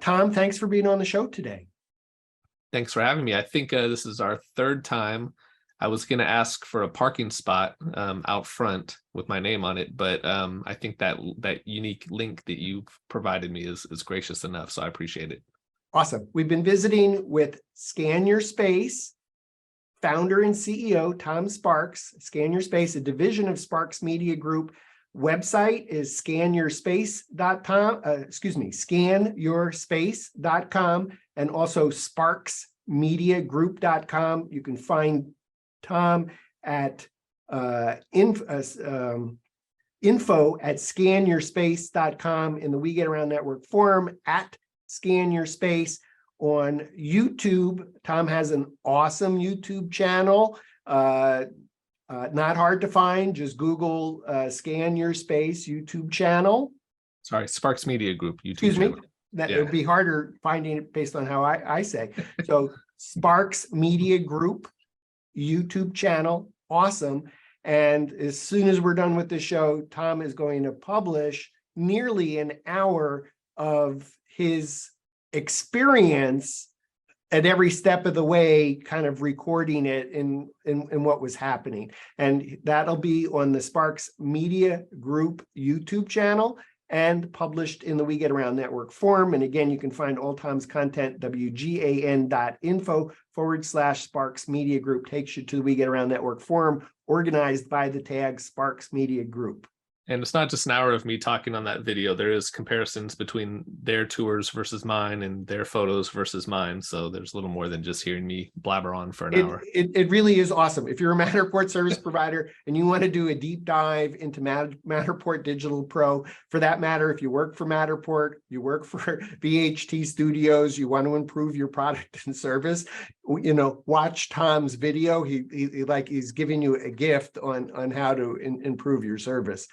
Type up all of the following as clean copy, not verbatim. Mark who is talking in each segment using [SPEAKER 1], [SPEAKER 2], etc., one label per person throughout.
[SPEAKER 1] Tom, thanks for being on the show today.
[SPEAKER 2] Thanks for having me. I think this is our third time. I was going to ask for a parking spot out front with my name on it, but I think that unique link that you've provided me is gracious enough, so I appreciate it.
[SPEAKER 1] Awesome. We've been visiting with Scan Your Space founder and CEO Tom Sparks. Scan Your Space, a division of Sparks Media Group. Website is scanyourspace.com, scanyourspace.com, and also sparksmediagroup.com. You can find Tom at info@scanyourspace.com, in the We Get Around Network forum at Scan Your Space. On YouTube, Tom has an awesome YouTube channel. Not hard to find. Just Google Scan Your Space YouTube channel.
[SPEAKER 2] Sorry, Sparks Media Group YouTube
[SPEAKER 1] Excuse
[SPEAKER 2] channel.
[SPEAKER 1] me. That it would be harder finding it based on how I say. So Sparks Media Group YouTube channel. Awesome. And as soon as we're done with the show, Tom is going to publish nearly an hour of his experience at every step of the way, kind of recording it in what was happening. And that'll be on the Sparks Media Group YouTube channel and published in the We Get Around Network forum. And again, you can find all Tom's content, WGAN.info/Sparks Media Group takes you to the We Get Around Network forum, organized by the tag Sparks Media Group.
[SPEAKER 2] And it's not just an hour of me talking on that video. There is comparisons between their tours versus mine and their photos versus mine. So there's a little more than just hearing me blabber on for an hour.
[SPEAKER 1] It really is awesome. If you're a Matterport service provider and you want to do a deep dive into Matterport Digital Pro, for that matter, if you work for Matterport, you work for VHT Studios, you want to improve your product and service, watch Tom's video. He's giving you a gift on how to improve your service.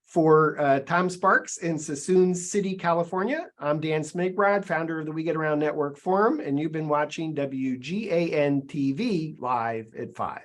[SPEAKER 1] For Tom Sparks in Sassoon City, California, I'm Dan Smigrod, founder of the We Get Around Network forum, and you've been watching WGAN-TV live at 5.